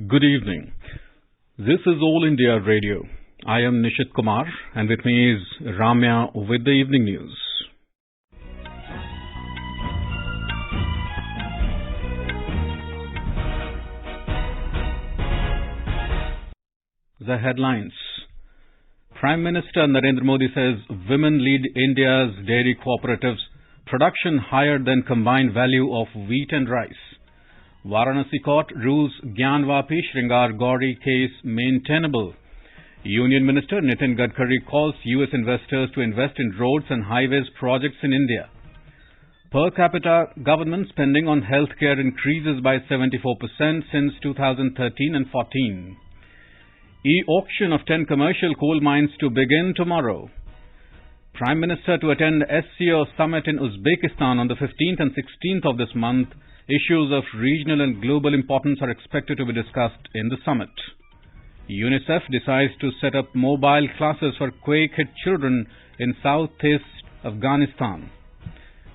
Good evening. This is All India Radio. I am Nishit Kumar and with me is Ramya with the evening news. The headlines. Prime Minister Narendra Modi says women lead India's dairy cooperatives, production higher than combined value of wheat and rice. Varanasi court rules Gyanvapi Shringar Gauri case maintainable. Union Minister Nitin Gadkari calls US investors to invest in roads and highways projects in India. Per capita government spending on healthcare increases by 74% since 2013 and 14. E-auction of 10 commercial coal mines to begin tomorrow. Prime Minister to attend SCO summit in Uzbekistan on the 15th and 16th of this month. Issues of regional and global importance are expected to be discussed in the summit. UNICEF decides to set up mobile classes for quake-hit children in southeast Afghanistan.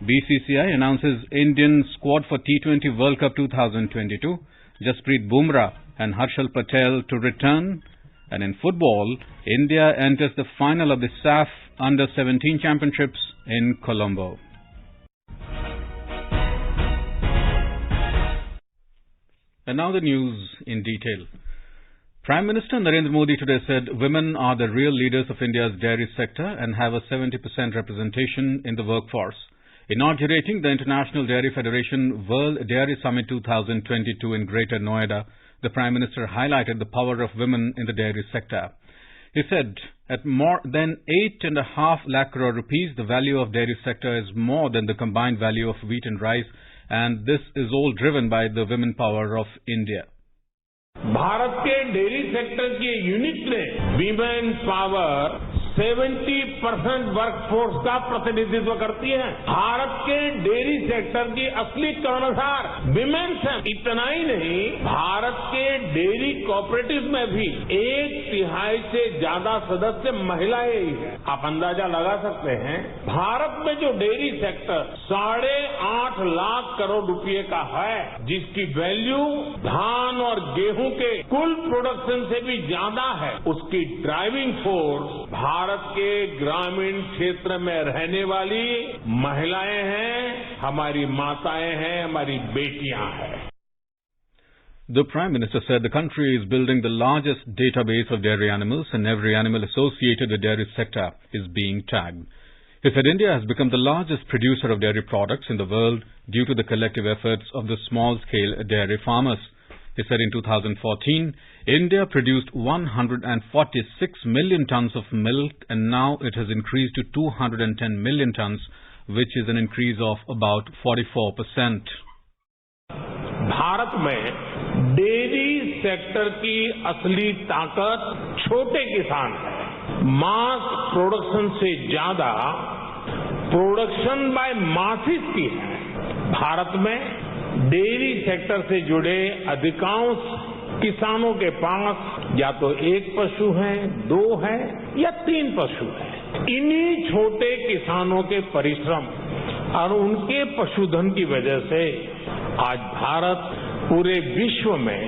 BCCI announces Indian squad for T20 World Cup 2022. Jasprit Bumrah and Harshal Patel to return. And in football, India enters the final of the SAF Under-17 Championships in Colombo. And now the news in detail. Prime Minister Narendra Modi today said women are the real leaders of India's dairy sector and have a 70% representation in the workforce. Inaugurating the International Dairy Federation World Dairy Summit 2022 in Greater Noida, the Prime Minister highlighted the power of women in the dairy sector. He said, at more than 8.5 lakh crore rupees, the value of dairy sector is more than the combined value of wheat and rice, and this is all driven by the women power of India. Bharat के dairy sector की unit ने women power 70% workforce का प्रतिनिधित्व करती है। भारत के dairy sector की असली कर्णधार विमेन्स है। इतना ही नहीं, भारत के डेयरी कोऑपरेटिव में भी 1/3 से ज्यादा सदस्य महिलाएं ही हैं। आप अंदाजा लगा सकते हैं, भारत में जो डेयरी सेक्टर 8.5 लाख करोड़ रुपए का है, जिसकी वैल्यू धान और गेहूं के कुल प्रोडक्शन से भी ज्यादा है, उसकी ड्राइविंग फोर्स भारत के ग्रामीण क्षेत्र में रहने वाली महिलाएं हैं, हमारी माताएं हैं, हमारी बेटियां हैं. The Prime Minister said the country is building the largest database of dairy animals and every animal associated with the dairy sector is being tagged. He said India has become the largest producer of dairy products in the world due to the collective efforts of the small-scale dairy farmers. He said in 2014, India produced 146 million tons of milk and now it has increased to 210 million tons, which is an increase of about 44%. Bharat में dairy sector की असली ताकत छोटे किसान है। Mass production से ज्यादा production by masses की है। भारत में डेयरी सेक्टर से जुड़े अधिकांश किसानों के पास या तो एक पशु है, 2 है या 3 पशु है। इन्हीं छोटे किसानों के परिश्रम और उनके पशुधन की वजह से आज भारत पूरे विश्व में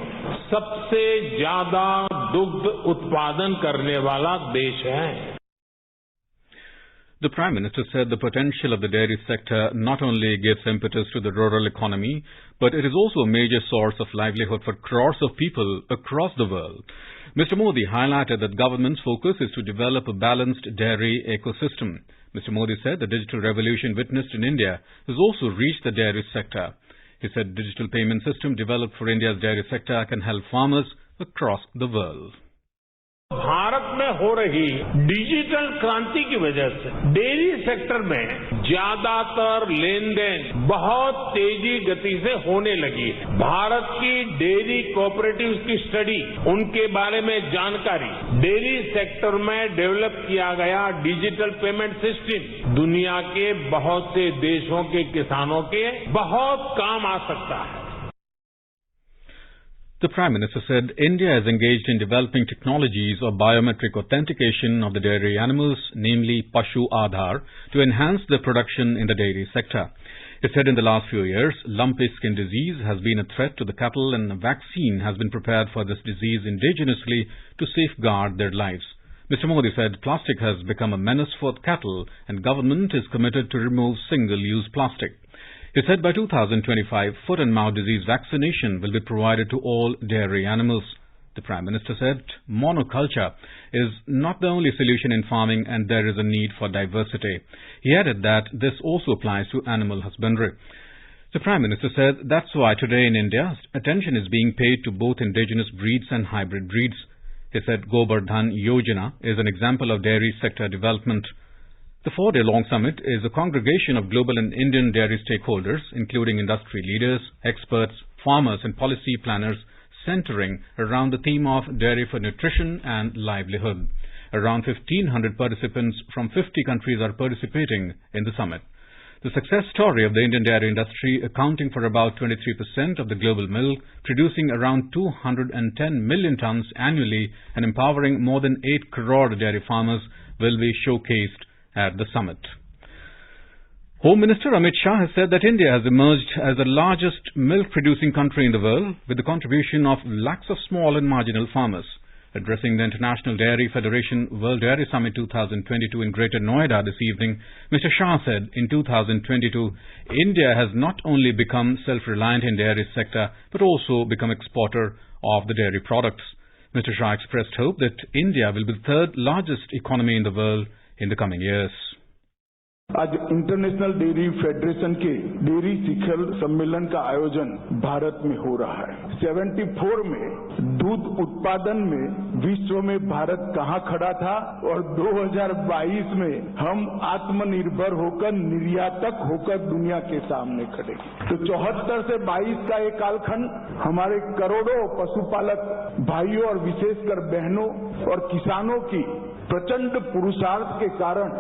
सबसे ज्यादा दुग्ध उत्पादन करने वाला देश है. The Prime Minister said the potential of the dairy sector not only gives impetus to the rural economy, but it is also a major source of livelihood for crores of people across the world. Mr. Modi highlighted that government's focus is to develop a balanced dairy ecosystem. Mr. Modi said the digital revolution witnessed in India has also reached the dairy sector. He said digital payment system developed for India's dairy sector can help farmers across the world. Bharat में हो रही digital क्रांति की वजह से dairy sector में ज्यादातर लेन then बहुत तेजी गति से होने लगी है. भारत की डेयरी कोऑपरेटिव्स की स्टडी, उनके बारे में जानकारी, डेयरी सेक्टर में डेवलप किया गया डिजिटल पेमेंट सिस्टम दुनिया के बहुत से देशों के किसानों के बहुत काम आ सकता है. The Prime Minister said India is engaged in developing technologies of biometric authentication of the dairy animals, namely Pashu Aadhaar, to enhance the production in the dairy sector. He said in the last few years, lumpy skin disease has been a threat to the cattle and a vaccine has been prepared for this disease indigenously to safeguard their lives. Mr. Modi said plastic has become a menace for cattle and government is committed to remove single-use plastic. He said by 2025, foot and mouth disease vaccination will be provided to all dairy animals. The Prime Minister said monoculture is not the only solution in farming and there is a need for diversity. He added that this also applies to animal husbandry. The Prime Minister said that's why today in India attention is being paid to both indigenous breeds and hybrid breeds. He said Gobardhan Yojana is an example of dairy sector development. The 4-day-long summit is a congregation of global and Indian dairy stakeholders, including industry leaders, experts, farmers and policy planners, centering around the theme of dairy for nutrition and livelihood. Around 1,500 participants from 50 countries are participating in the summit. The success story of the Indian dairy industry, accounting for about 23% of the global milk, producing around 210 million tons annually and empowering more than 8 crore dairy farmers, will be showcased at the summit. Home Minister Amit Shah has said that India has emerged as the largest milk-producing country in the world with the contribution of lakhs of small and marginal farmers. Addressing the International Dairy Federation World Dairy Summit 2022 in Greater Noida this evening, Mr. Shah said in 2022, India has not only become self-reliant in dairy sector but also become exporter of the dairy products. Mr. Shah expressed hope that India will be the third largest economy in the world in the coming years. आज international dairy federation के dairy शिखर सम्मेलन का आयोजन भारत में हो रहा है। 74 में दूध उत्पादन में विश्व में भारत कहां खड़ा था और 2022 में हम आत्मनिर्भर होकर निर्यातक होकर दुनिया के सामने खड़े। तो 74 से 22 का एक कालखंड हमारे करोड़ों पशुपालक भाइयों और विशेषकर बहनों और किसानों की प्रचंड पुरुषार्थ के कारण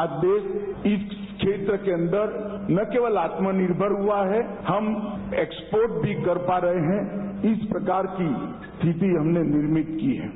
आज देश इस क्षेत्र के अंदर न केवल आत्मनिर्भर हुआ है, हम एक्सपोर्ट भी कर पा रहे हैं। इस प्रकार की स्थिति हमने निर्मित की है।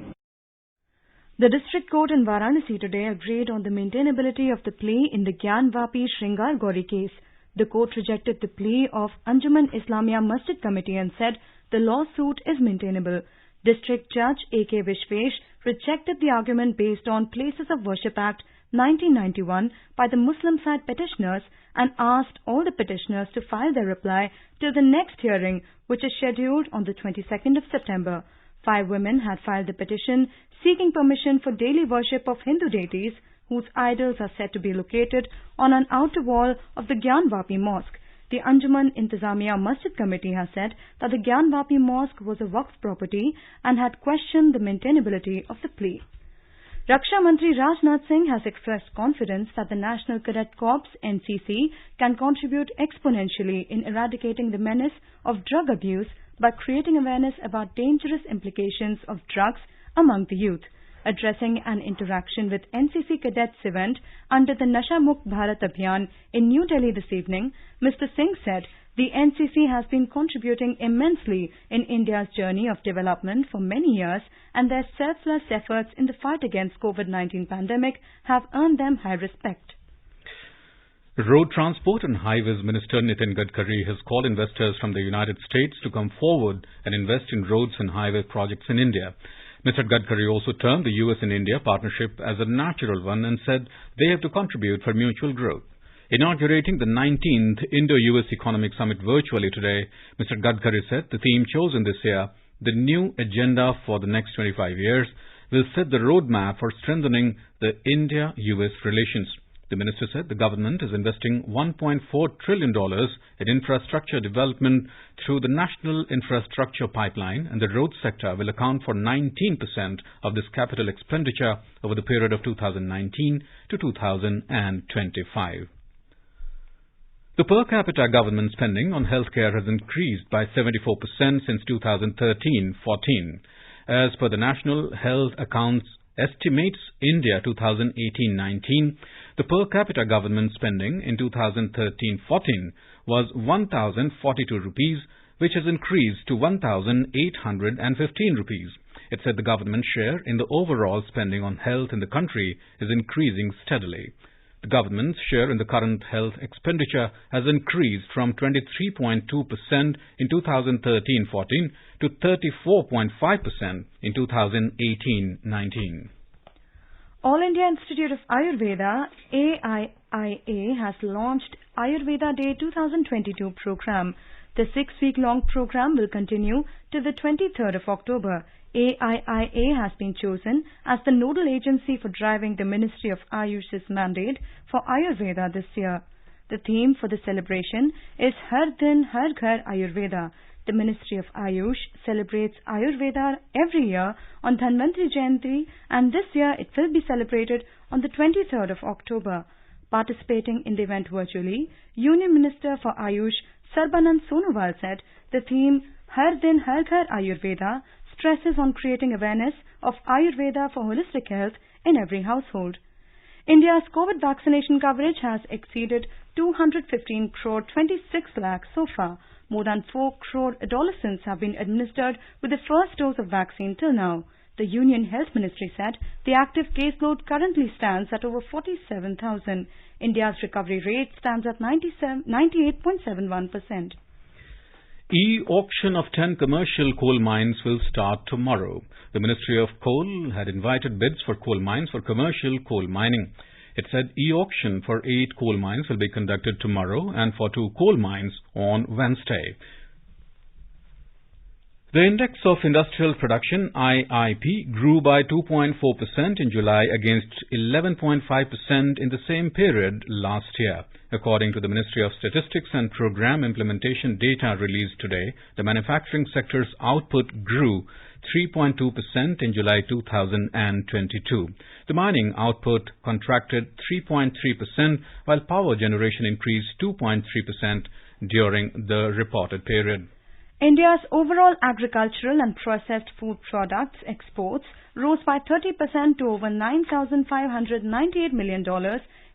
The District Court in Varanasi today agreed on the maintainability of the plea in the Gyanvapi Shringar Gauri case. The court rejected the plea of Anjuman Islamia Masjid Committee and said the lawsuit is maintainable. District Judge A.K. Vishwesh rejected the argument based on Places of Worship Act 1991 by the Muslim side petitioners and asked all the petitioners to file their reply till the next hearing, which is scheduled on the 22nd of September. 5 women had filed the petition seeking permission for daily worship of Hindu deities whose idols are said to be located on an outer wall of the Gyanvapi Mosque. The Anjuman Intizamiya Masjid Committee has said that the Gyanvapi Mosque was a Waqf property and had questioned the maintainability of the plea. Raksha Mantri Rajnath Singh has expressed confidence that the National Cadet Corps NCC can contribute exponentially in eradicating the menace of drug abuse by creating awareness about dangerous implications of drugs among the youth. Addressing an interaction with NCC cadets event under the Nasha Mukt Bharat Abhiyan in New Delhi this evening, Mr. Singh said the NCC has been contributing immensely in India's journey of development for many years and their selfless efforts in the fight against COVID-19 pandemic have earned them high respect. Road Transport and Highways Minister Nitin Gadkari has called investors from the United States to come forward and invest in roads and highway projects in India. Mr. Gadkari also termed the US and India partnership as a natural one and said they have to contribute for mutual growth. Inaugurating the 19th Indo-US Economic Summit virtually today, Mr. Gadkari said the theme chosen this year, the new agenda for the next 25 years, will set the roadmap for strengthening the India-US relations. The minister said the government is investing $1.4 trillion in infrastructure development through the National Infrastructure Pipeline, and the road sector will account for 19% of this capital expenditure over the period of 2019 to 2025. The per capita government spending on healthcare has increased by 74% since 2013-14. As per the National Health Accounts Estimates India 2018-19, the per capita government spending in 2013-14 was 1,042 rupees, which has increased to 1,815 rupees. It said the government share in the overall spending on health in the country is increasing steadily. The government's share in the current health expenditure has increased from 23.2% in 2013-14 to 34.5% in 2018-19. All India Institute of Ayurveda, AIIA, has launched Ayurveda Day 2022 program. The 6-week-long program will continue till the 23rd of October. AIIA has been chosen as the nodal agency for driving the Ministry of Ayush's mandate for Ayurveda this year. The theme for the celebration is Har Din Har Ghar Ayurveda. The Ministry of Ayush celebrates Ayurveda every year on Dhanvantri Jayanti, and this year it will be celebrated on the 23rd of October. Participating in the event virtually, Union Minister for Ayush Sarbanand Sonowal said the theme Har Din Har Ghar Ayurveda stresses on creating awareness of Ayurveda for holistic health in every household. India's COVID vaccination coverage has exceeded 215 crore 26 lakhs so far. More than 4 crore adolescents have been administered with the first dose of vaccine till now. The Union Health Ministry said the active caseload currently stands at over 47,000. India's recovery rate stands at 98.71%. E-auction of 10 commercial coal mines will start tomorrow. The Ministry of Coal had invited bids for coal mines for commercial coal mining. It said e-auction for 8 coal mines will be conducted tomorrow and for 2 coal mines on Wednesday. The Index of Industrial Production, IIP, grew by 2.4% in July against 11.5% in the same period last year. According to the Ministry of Statistics and Program Implementation data released today, the manufacturing sector's output grew 3.2% in July 2022. The mining output contracted 3.3%, while power generation increased 2.3% during the reported period. India's overall agricultural and processed food products exports rose by 30% to over $9,598 million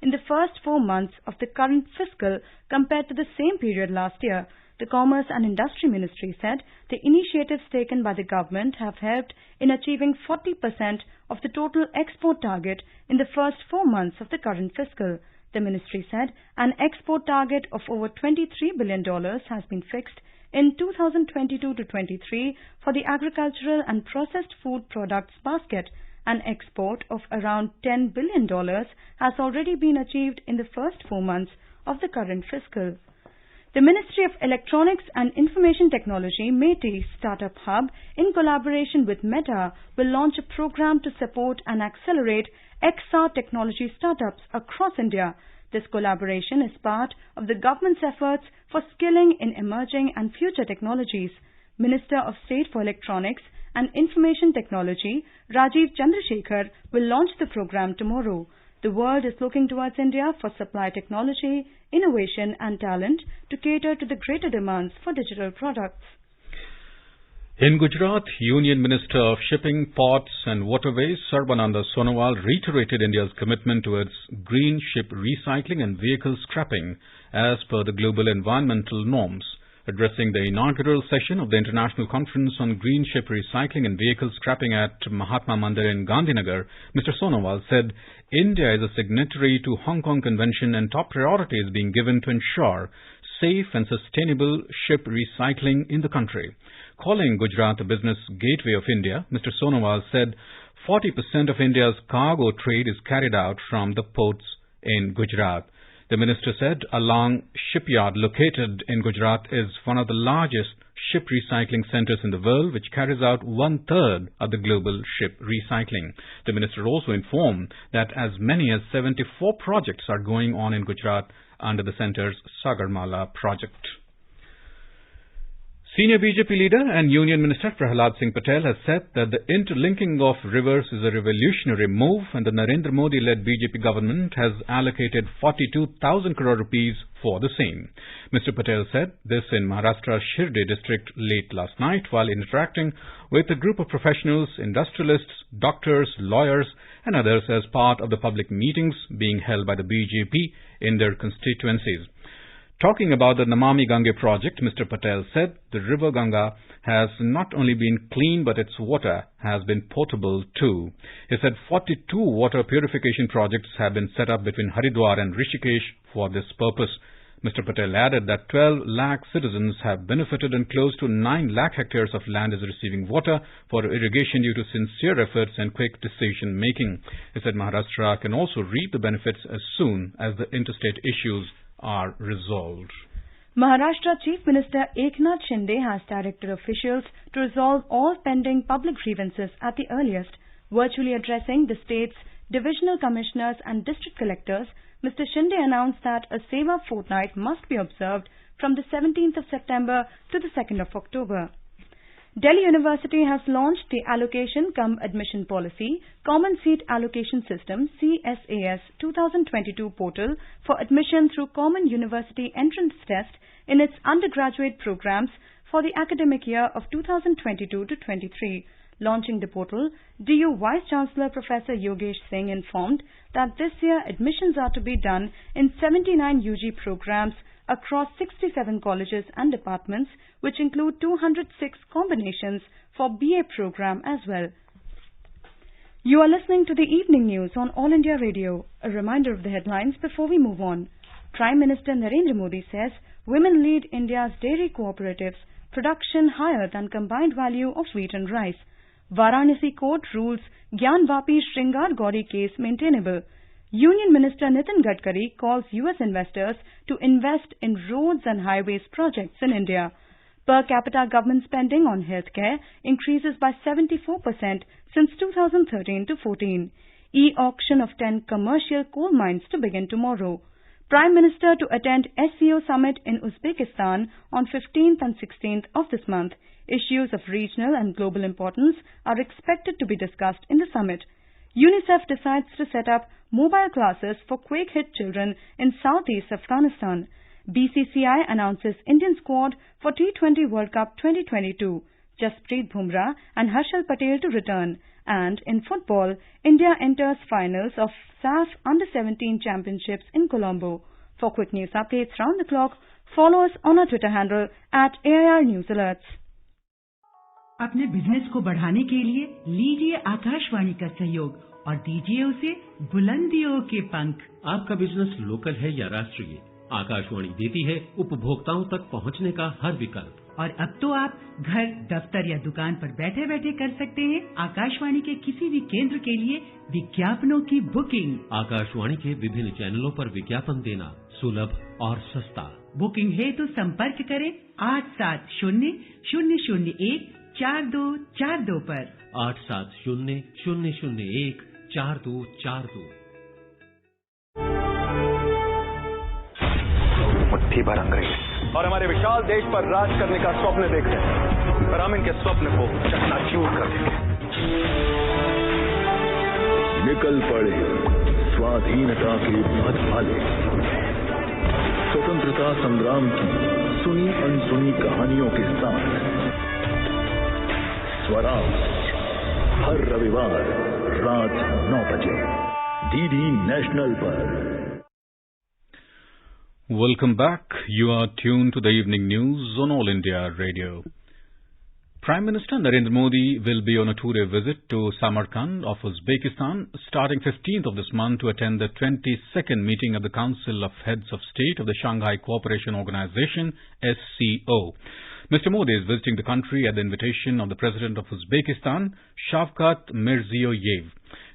in the first 4 months of the current fiscal compared to the same period last year. The Commerce and Industry Ministry said the initiatives taken by the government have helped in achieving 40% of the total export target in the first 4 months of the current fiscal. The ministry said an export target of over $23 billion has been fixed in 2022-23 for the agricultural and processed food products basket. An export of around $10 billion has already been achieved in the first 4 months of the current fiscal. The Ministry of Electronics and Information Technology, METI Startup Hub, in collaboration with Meta, will launch a program to support and accelerate XR technology startups across India. This collaboration is part of the government's efforts for skilling in emerging and future technologies. Minister of State for Electronics and Information Technology, Rajiv Chandrasekhar, will launch the program tomorrow. The world is looking towards India for supply technology, innovation and talent to cater to the greater demands for digital products. In Gujarat, Union Minister of Shipping, Ports and Waterways Sarbanand Sonowal reiterated India's commitment towards green ship recycling and vehicle scrapping as per the global environmental norms. Addressing the inaugural session of the International Conference on Green Ship Recycling and Vehicle Scrapping at Mahatma Mandir in Gandhinagar, Mr. Sonowal said India is a signatory to Hong Kong Convention and top priority is being given to ensure safe and sustainable ship recycling in the country. Calling Gujarat a business gateway of India, Mr. Sonowal said 40% of India's cargo trade is carried out from the ports in Gujarat. The minister said a long shipyard located in Gujarat is one of the largest ship recycling centers in the world, which carries out 1/3 of the global ship recycling. The minister also informed that as many as 74 projects are going on in Gujarat under the center's Sagarmala project. Senior BJP leader and Union Minister Prahlad Singh Patel has said that the interlinking of rivers is a revolutionary move and the Narendra Modi-led BJP government has allocated 42,000 crore rupees for the same. Mr. Patel said this in Maharashtra's Shirdi district late last night while interacting with a group of professionals, industrialists, doctors, lawyers and others as part of the public meetings being held by the BJP in their constituencies. Talking about the Namami Gange project, Mr. Patel said the river Ganga has not only been clean, but its water has been potable too. He said 42 water purification projects have been set up between Haridwar and Rishikesh for this purpose. Mr. Patel added that 12 lakh citizens have benefited and close to 9 lakh hectares of land is receiving water for irrigation due to sincere efforts and quick decision making. He said Maharashtra can also reap the benefits as soon as the interstate issues are resolved. Maharashtra Chief Minister Eknath Shinde has directed officials to resolve all pending public grievances at the earliest. Virtually addressing the state's divisional commissioners and district collectors, Mr. Shinde announced that a Seva fortnight must be observed from the 17th of September to the 2nd of October. Delhi University has launched the Allocation cum Admission Policy Common Seat Allocation System CSAS 2022 portal for admission through Common University Entrance Test in its undergraduate programs for the academic year of 2022-23. Launching the portal, DU Vice Chancellor Professor Yogesh Singh informed that this year admissions are to be done in 79 UG programs across 67 colleges and departments, which include 206 combinations for BA program as well. You are listening to the evening news on All India Radio. A reminder of the headlines before we move on. Prime Minister Narendra Modi says women lead India's dairy cooperatives, production higher than combined value of wheat and rice. Varanasi court rules Gyanvapi Shringar Gauri case maintainable. Union Minister Nitin Gadkari calls US investors to invest in roads and highways projects in India. Per capita government spending on healthcare increases by 74% since 2013-14. E-auction of 10 commercial coal mines to begin tomorrow. Prime Minister to attend SCO summit in Uzbekistan on 15th and 16th of this month. Issues of regional and global importance are expected to be discussed in the summit. UNICEF decides to set up mobile classes for quake-hit children in southeast Afghanistan. BCCI announces Indian squad for T20 World Cup 2022. Jasprit Bumrah and Harshal Patel to return. And in football, India enters finals of SAF Under-17 Championships in Colombo. For quick news updates round the clock, follow us on our Twitter handle @AIR News Alerts. अपने business को बढ़ाने के लिए लीजिए आकाशवाणी का सहयोग और दीजिए उसे बुलंदियों के पंख। आपका बिजनेस लोकल है या राष्ट्रीय, आकाशवाणी देती है उपभोक्ताओं तक पहुंचने का हर विकल्प। और अब तो आप घर, दफ्तर या दुकान पर बैठे बैठे कर सकते हैं आकाशवाणी के किसी भी केंद्र के लिए विज्ञापनों की बुकिंग। आकाशवाणी के विभिन्न चैनलों पर विज्ञापन देना सुलभ और सस्ता। बुकिंग है तो संपर्क करें 8700014242 पर 8700014242। मुट्ठी भर अंग्रेज और हमारे विशाल देश पर राज करने का स्वप्न देखते हैं, पर हम इनके स्वप्न को चकनाचूर कर देंगे। निकल पड़े स्वाधीनता के पथ भाले, स्वतंत्रता संग्राम की सुनी अनसुनी कहानियों के साथ स्वराज हर रविवार रात 9 बजे डीडी नेशनल पर। Welcome back. You are tuned to the evening news on All India Radio. Prime Minister Narendra Modi will be on a two-day visit to Samarkand of Uzbekistan starting 15th of this month to attend the 22nd meeting of the Council of Heads of State of the Shanghai Cooperation Organization, SCO. Mr. Modi is visiting the country at the invitation of the President of Uzbekistan, Shavkat Mirziyoyev.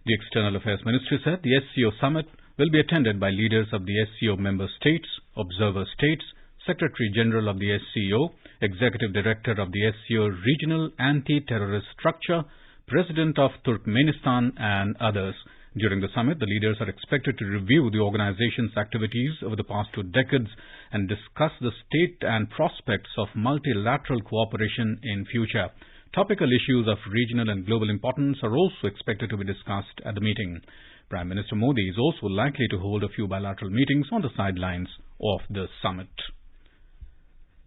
The External Affairs Ministry said the SCO summit will be attended by leaders of the SCO member states, observer states, Secretary General of the SCO, Executive Director of the SCO Regional Anti-Terrorist Structure, President of Turkmenistan and others. During the summit, the leaders are expected to review the organization's activities over the past 2 decades and discuss the state and prospects of multilateral cooperation in future. Topical issues of regional and global importance are also expected to be discussed at the meeting. Prime Minister Modi is also likely to hold a few bilateral meetings on the sidelines of the summit.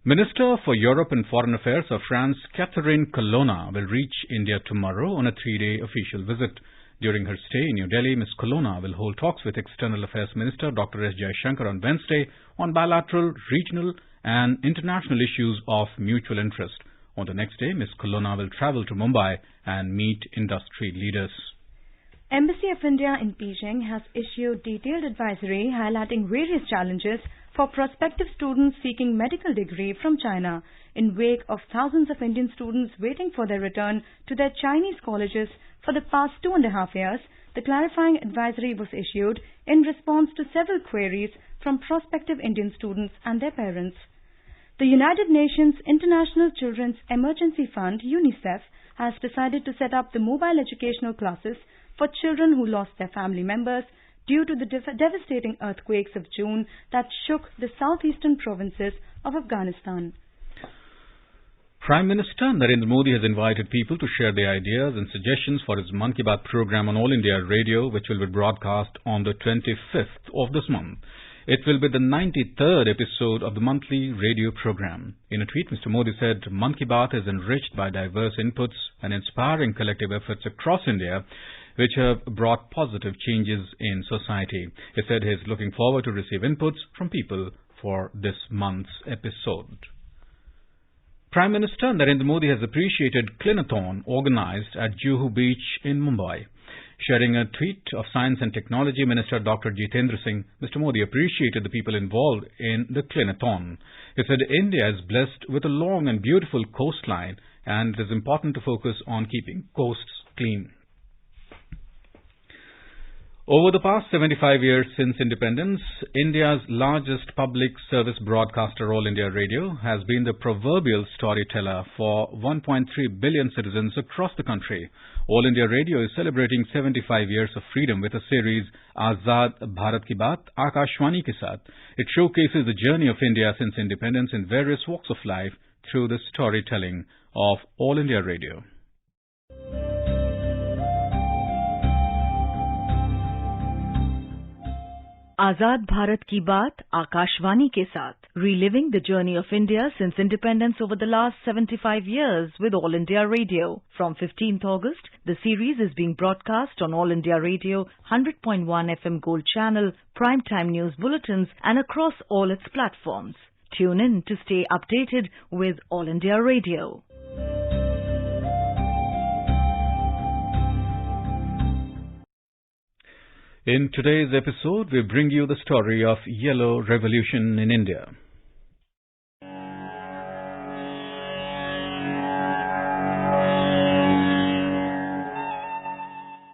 Minister for Europe and Foreign Affairs of France, Catherine Colonna, will reach India tomorrow on a 3-day official visit. During her stay in New Delhi, Ms. Khulona will hold talks with External Affairs Minister Dr. S. Jaishankar on Wednesday on bilateral, regional and international issues of mutual interest. On the next day, Ms. Khulona will travel to Mumbai and meet industry leaders. Embassy of India in Beijing has issued detailed advisory highlighting various challenges for prospective students seeking medical degree from China in wake of thousands of Indian students waiting for their return to their Chinese colleges for the past 2.5 years. The clarifying advisory was issued in response to several queries from prospective Indian students and their parents. The United Nations International Children's Emergency Fund, UNICEF, has decided to set up the mobile educational classes for children who lost their family members due to the devastating earthquakes of June that shook the southeastern provinces of Afghanistan. Prime Minister Narendra Modi has invited people to share their ideas and suggestions for his Mann Ki Baat program on All India Radio, which will be broadcast on the 25th of this month. It will be the 93rd episode of the monthly radio program. In a tweet, Mr. Modi said, Mann Ki Baat is enriched by diverse inputs and inspiring collective efforts across India, which have brought positive changes in society. He said he is looking forward to receive inputs from people for this month's episode. Prime Minister Narendra Modi has appreciated Clinathon organized at Juhu Beach in Mumbai. Sharing a tweet of Science and Technology Minister Dr. Jitendra Singh, Mr. Modi appreciated the people involved in the Clinathon. He said India is blessed with a long and beautiful coastline and it is important to focus on keeping coasts clean. Over the past 75 years since independence, India's largest public service broadcaster, All India Radio, has been the proverbial storyteller for 1.3 billion citizens across the country. All India Radio is celebrating 75 years of freedom with a series, Azad Bharat Ki Baat, Akashwani Ke Saath. It showcases the journey of India since independence in various walks of life through the storytelling of All India Radio. Azad Bharat Ki Baat, Akashwani Ke Saath, reliving the journey of India since independence over the last 75 years with All India Radio. From 15th August, the series is being broadcast on All India Radio, 100.1 FM Gold Channel, primetime news bulletins and across all its platforms. Tune in to stay updated with All India Radio. In today's episode, we bring you the story of Yellow Revolution in India.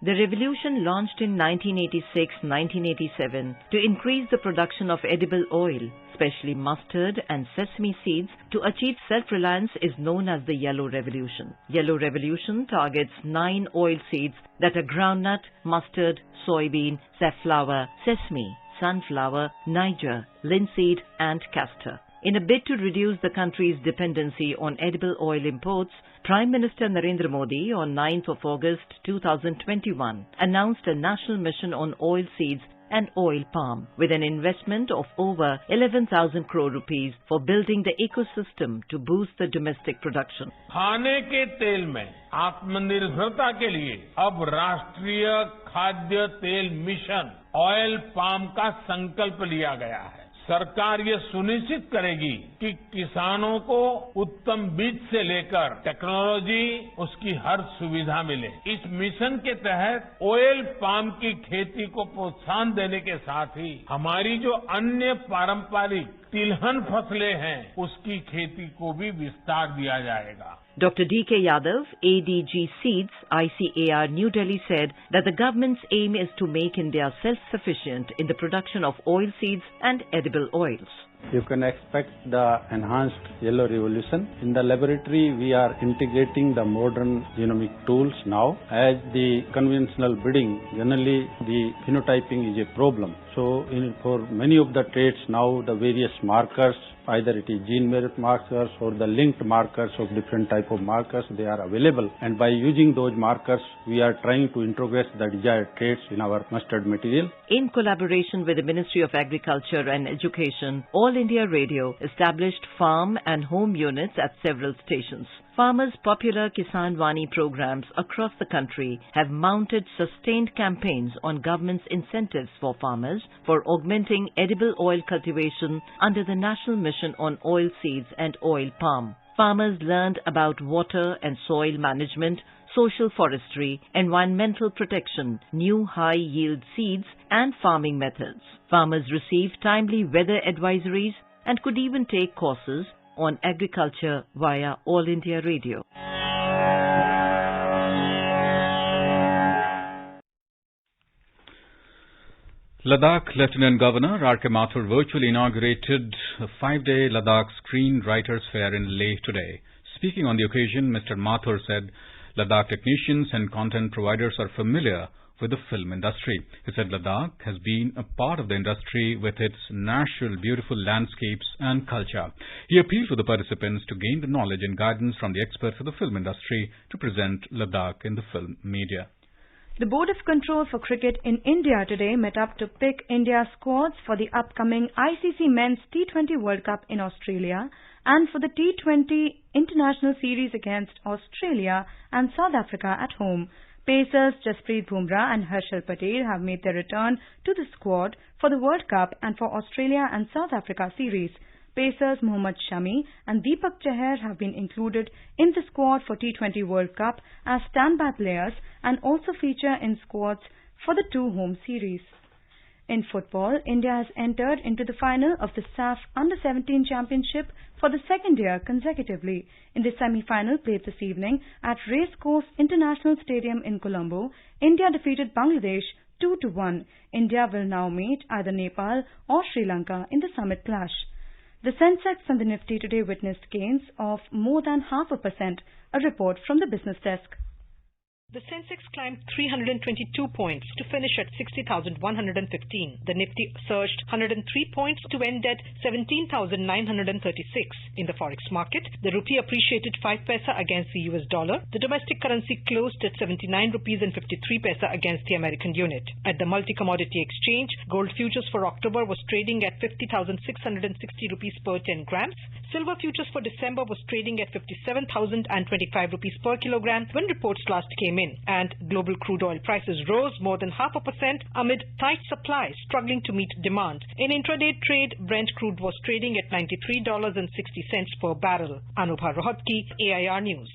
The revolution launched in 1986-1987 to increase the production of edible oil, especially mustard and sesame seeds, to achieve self-reliance is known as the Yellow Revolution. Yellow Revolution targets 9 oil seeds that are groundnut, mustard, soybean, safflower, sesame, sunflower, Niger, linseed and castor. In a bid to reduce the country's dependency on edible oil imports, Prime Minister Narendra Modi on 9th of August 2021 announced a national mission on oil seeds and oil palm with an investment of over 11,000 crore rupees for building the ecosystem to boost the domestic production. खाने के तेल में आत्मनिर्भरता के लिए अब राष्ट्रीय खाद्य तेल मिशन ऑयल पाम का संकल्प लिया गया है। सरकार ये सुनिश्चित करेगी कि किसानों को उत्तम बीज से लेकर टेक्नोलॉजी उसकी हर सुविधा मिले। इस मिशन के तहत ऑयल पाम की खेती को प्रोत्साहन देने के साथ ही हमारी जो अन्य पारंपरिक तिलहन फसलें हैं उसकी खेती को भी विस्तार दिया जाएगा। Dr. D.K. Yadav, ADG Seeds, ICAR, New Delhi said that the government's aim is to make India self-sufficient in the production of oil seeds and edible oils. You can expect the enhanced yellow revolution. In the laboratory, we are integrating the modern genomic tools now. As the conventional breeding, generally the phenotyping is a problem. So for many of the traits now, the various markers, either it is gene merit markers or the linked markers of different type of markers, they are available. And by using those markers, we are trying to introgress the desired traits in our mustard material. In collaboration with the Ministry of Agriculture and Education, All All India Radio established farm and home units at several stations. Farmers' popular Kisan Vani programs across the country have mounted sustained campaigns on government's incentives for farmers for augmenting edible oil cultivation under the National Mission on Oilseeds and Oil Palm. Farmers learned about water and soil management, social forestry, environmental protection, new high-yield seeds and farming methods. Farmers received timely weather advisories and could even take courses on agriculture via All India Radio. Ladakh Lieutenant Governor R.K. Mathur virtually inaugurated a 5-day Ladakh Screenwriters Fair in Leh today. Speaking on the occasion, Mr. Mathur said Ladakh technicians and content providers are familiar with the film industry. He said Ladakh has been a part of the industry with its natural, beautiful landscapes and culture. He appealed to the participants to gain the knowledge and guidance from the experts of the film industry to present Ladakh in the film media. The Board of Control for Cricket in India today met up to pick India's squads for the upcoming ICC Men's T20 World Cup in Australia and for the T20 International Series against Australia and South Africa at home. Pacers Jasprit Bumrah and Harshal Patel have made their return to the squad for the World Cup and for Australia and South Africa series. Pacers Mohammad Shami and Deepak Chahar have been included in the squad for T20 World Cup as standby players and also feature in squads for the 2 home series. In football, India has entered into the final of the SAF Under-17 Championship for the second year consecutively. In the semi-final played this evening at Racecourse International Stadium in Colombo, India defeated Bangladesh 2-1. India will now meet either Nepal or Sri Lanka in the summit clash. The Sensex and the Nifty today witnessed gains of more than 0.5%. A report from the business desk. The Sensex climbed 322 points to finish at 60,115. The Nifty surged 103 points to end at 17,936. In the forex market, the rupee appreciated 5 paisa against the US dollar. The domestic currency closed at 79 rupees and 53 paisa against the American unit. At the multi-commodity exchange, gold futures for October was trading at 50,660 rupees per 10 grams. Silver futures for December was trading at 57,025 rupees per kilogram when reports last came in, and global crude oil prices rose more than 0.5% amid tight supply struggling to meet demand. In intraday trade, Brent crude was trading at $93.60 per barrel. Anubha Rohatgi, AIR News.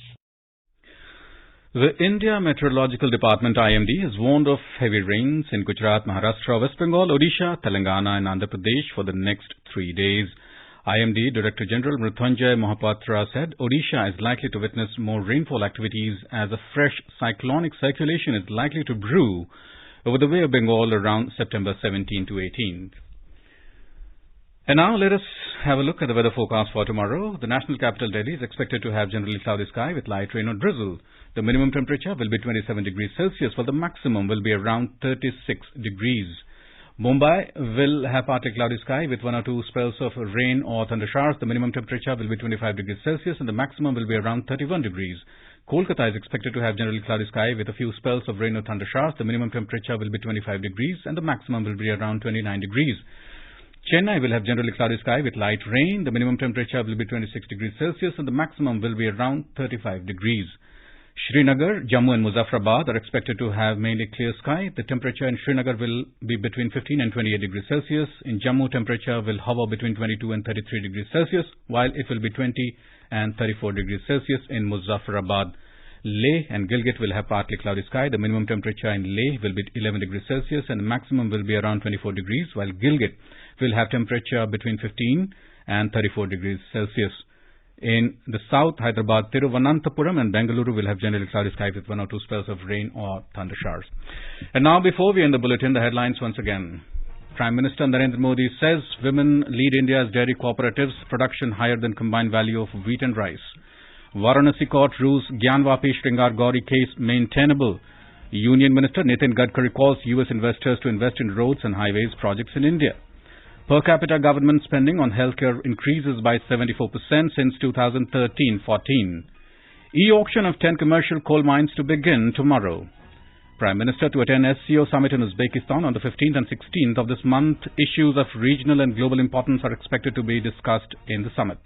The India Meteorological Department IMD has warned of heavy rains in Gujarat, Maharashtra, West Bengal, Odisha, Telangana and Andhra Pradesh for the next 3 days. IMD Director General Mrutyunjay Mohapatra said Odisha is likely to witness more rainfall activities as a fresh cyclonic circulation is likely to brew over the Bay of Bengal around September 17 to 18. And now let us have a look at the weather forecast for tomorrow. The national capital Delhi is expected to have generally cloudy sky with light rain or drizzle. The minimum temperature will be 27 degrees Celsius while the maximum will be around 36 degrees. Mumbai will have partly cloudy sky with 1 or 2 spells of rain or thunder showers. The minimum temperature will be 25 degrees Celsius and the maximum will be around 31 degrees. Kolkata is expected to have generally cloudy sky with a few spells of rain or thunder showers. The minimum temperature will be 25 degrees and the maximum will be around 29 degrees. Chennai will have generally cloudy sky with light rain. The minimum temperature will be 26 degrees Celsius and the maximum will be around 35 degrees. Srinagar, Jammu and Muzaffarabad are expected to have mainly clear sky. The temperature in Srinagar will be between 15 and 28 degrees Celsius. In Jammu, temperature will hover between 22 and 33 degrees Celsius, while it will be 20 and 34 degrees Celsius in Muzaffarabad. Leh and Gilgit will have partly cloudy sky. The minimum temperature in Leh will be 11 degrees Celsius and the maximum will be around 24 degrees, while Gilgit will have temperature between 15 and 34 degrees Celsius. In the south, Hyderabad, Thiruvananthapuram and Bengaluru will have generally cloudy skies with 1 or 2 spells of rain or thunder showers. And now, before we end the bulletin, the headlines once again. Prime Minister Narendra Modi says women lead India's dairy cooperatives, production higher than combined value of wheat and rice. Varanasi court rules Gyanvapi Shringar Gauri case maintainable. Union Minister Nitin Gadkari calls US investors to invest in roads and highways projects in India. Per capita government spending on healthcare increases by 74% since 2013-14. E-auction of 10 commercial coal mines to begin tomorrow. Prime Minister to attend SCO summit in Uzbekistan on the 15th and 16th of this month. Issues of regional and global importance are expected to be discussed in the summit.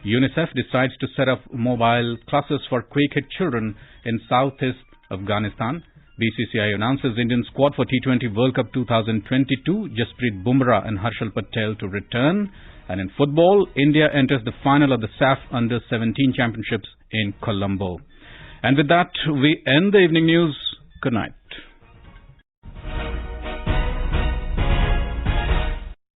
UNICEF decides to set up mobile classes for quick-hit children in southeast Afghanistan. BCCI announces Indian squad for T20 World Cup 2022. Jasprit Bumrah and Harshal Patel to return. And in football, India enters the final of the SAF Under-17 Championships in Colombo. And with that, we end the evening news. Good night.